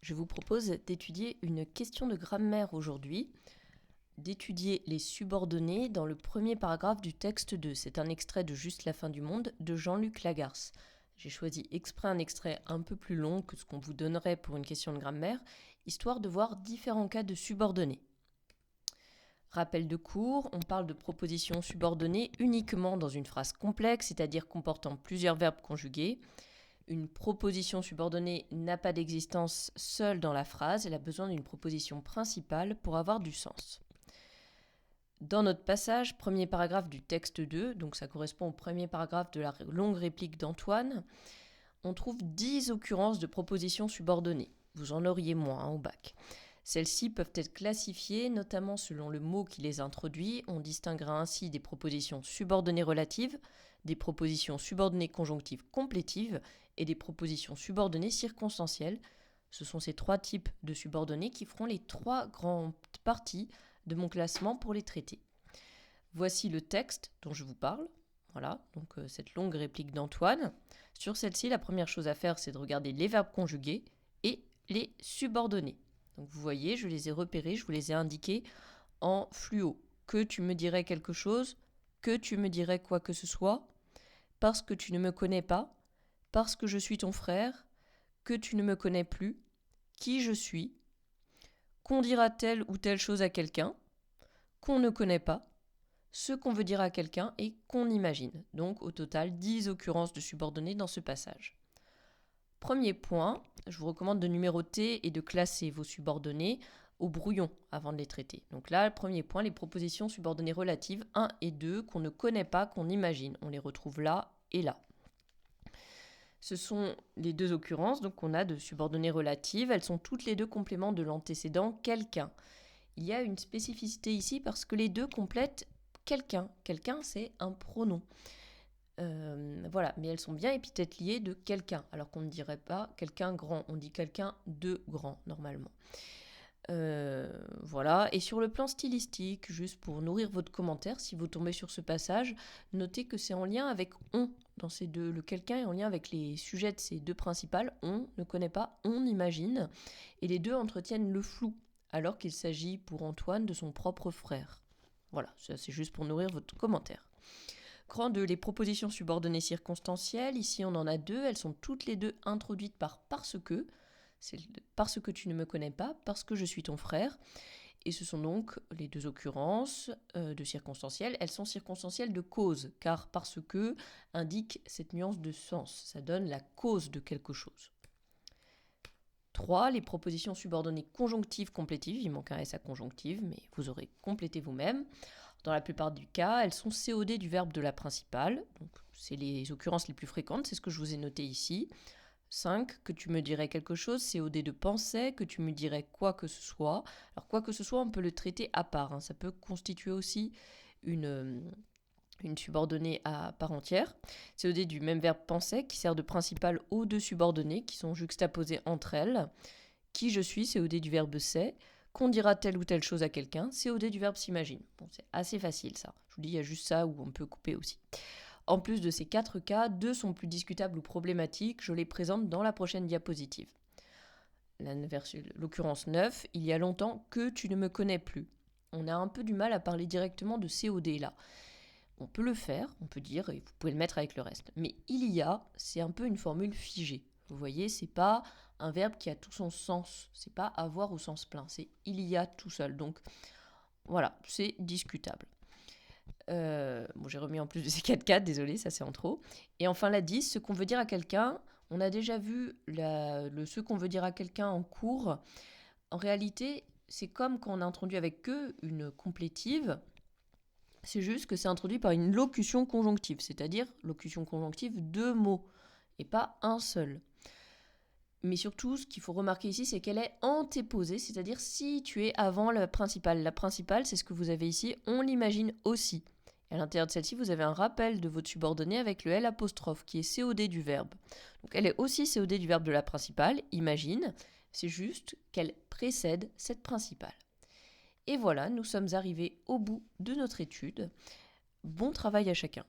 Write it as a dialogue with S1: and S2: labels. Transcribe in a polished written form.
S1: Je vous propose d'étudier une question de grammaire aujourd'hui, d'étudier les subordonnées dans le premier paragraphe du texte 2. C'est un extrait de Juste la fin du monde de Jean-Luc Lagarce. J'ai choisi exprès un extrait un peu plus long que ce qu'on vous donnerait pour une question de grammaire, histoire de voir différents cas de subordonnées. Rappel de cours, on parle de propositions subordonnées uniquement dans une phrase complexe, c'est-à-dire comportant plusieurs verbes conjugués. Une proposition subordonnée n'a pas d'existence seule dans la phrase, elle a besoin d'une proposition principale pour avoir du sens. Dans notre passage, premier paragraphe du texte 2, donc ça correspond au premier paragraphe de la longue réplique d'Antoine, on trouve 10 occurrences de propositions subordonnées. Vous en auriez moins au bac. Celles-ci peuvent être classifiées notamment selon le mot qui les introduit. On distinguera ainsi des propositions subordonnées relatives, des propositions subordonnées conjonctives complétives et des propositions subordonnées circonstancielles. Ce sont ces trois types de subordonnées qui feront les trois grandes parties de mon classement pour les traiter. Voici le texte dont je vous parle. Voilà, donc cette longue réplique d'Antoine. Sur celle-ci, la première chose à faire, c'est de regarder les verbes conjugués et les subordonnés. Donc vous voyez, je les ai repérés, je vous les ai indiqués en fluo. Que tu me dirais quelque chose, que tu me dirais quoi que ce soit, parce que tu ne me connais pas, parce que je suis ton frère, que tu ne me connais plus, qui je suis, qu'on dira telle ou telle chose à quelqu'un, qu'on ne connaît pas, ce qu'on veut dire à quelqu'un et qu'on imagine. Donc au total, 10 occurrences de subordonnées dans ce passage. Premier point, je vous recommande de numéroter et de classer vos subordonnées au brouillon avant de les traiter. Donc là, le premier point, les propositions subordonnées relatives 1 et 2 qu'on ne connaît pas, qu'on imagine. On les retrouve là et là. Ce sont les deux occurrences donc qu'on a de subordonnées relatives. Elles sont toutes les deux compléments de l'antécédent quelqu'un. Il y a une spécificité ici parce que les deux complètent quelqu'un. Quelqu'un, c'est un pronom. Voilà, mais elles sont bien épithètes liées de quelqu'un, alors qu'on ne dirait pas quelqu'un grand, on dit quelqu'un de grand normalement. Voilà, et sur le plan stylistique, juste pour nourrir votre commentaire, si vous tombez sur ce passage, notez que c'est en lien avec on dans ces deux. Le quelqu'un est en lien avec les sujets de ces deux principales. On ne connaît pas, on imagine, et les deux entretiennent le flou, alors qu'il s'agit pour Antoine de son propre frère. Voilà, ça c'est juste pour nourrir votre commentaire. Grand 2, les propositions subordonnées circonstancielles. Ici, on en a deux. Elles sont toutes les deux introduites par parce que. C'est parce que tu ne me connais pas, parce que je suis ton frère. Et ce sont donc les deux occurrences de circonstancielles. Elles sont circonstancielles de cause, car parce que indique cette nuance de sens. Ça donne la cause de quelque chose. 3, les propositions subordonnées conjonctives complétives. Il manque un S à conjonctive, mais vous aurez complété vous-même. Dans la plupart du cas, elles sont COD du verbe de la principale. Donc, c'est les occurrences les plus fréquentes, c'est ce que je vous ai noté ici. 5, que tu me dirais quelque chose, COD de pensée, que tu me dirais quoi que ce soit. Alors, quoi que ce soit, on peut le traiter à part. Ça peut constituer aussi une subordonnée à part entière. COD du même verbe penser qui sert de principale aux deux subordonnées qui sont juxtaposées entre elles. Qui je suis, COD du verbe c'est. Qu'on dira telle ou telle chose à quelqu'un, COD du verbe s'imagine. Bon, c'est assez facile ça. Je vous dis, il y a juste ça où on peut couper aussi. En plus de ces 4 cas, 2 sont plus discutables ou problématiques. Je les présente dans la prochaine diapositive. L'occurrence 9, il y a longtemps que tu ne me connais plus. On a un peu du mal à parler directement de COD là. On peut le faire, on peut dire, et vous pouvez le mettre avec le reste. Mais il y a, c'est un peu une formule figée. Vous voyez, c'est pas un verbe qui a tout son sens. C'est pas avoir au sens plein. C'est il y a tout seul. Donc voilà, c'est discutable. J'ai remis en plus de ces 4 désolé, ça c'est en trop. Et enfin la 10, ce qu'on veut dire à quelqu'un. On a déjà vu ce qu'on veut dire à quelqu'un en cours. En réalité, c'est comme quand on a introduit avec que une complétive. C'est juste que c'est introduit par une locution conjonctive, c'est-à-dire locution conjonctive 2 mots, et pas un seul. Mais surtout, ce qu'il faut remarquer ici, c'est qu'elle est antéposée, c'est-à-dire située avant la principale. La principale, c'est ce que vous avez ici, on l'imagine aussi. Et à l'intérieur de celle-ci, vous avez un rappel de votre subordonnée avec le L apostrophe, qui est COD du verbe. Donc elle est aussi COD du verbe de la principale, imagine, c'est juste qu'elle précède cette principale. Et voilà, nous sommes arrivés au bout de notre étude. Bon travail à chacun.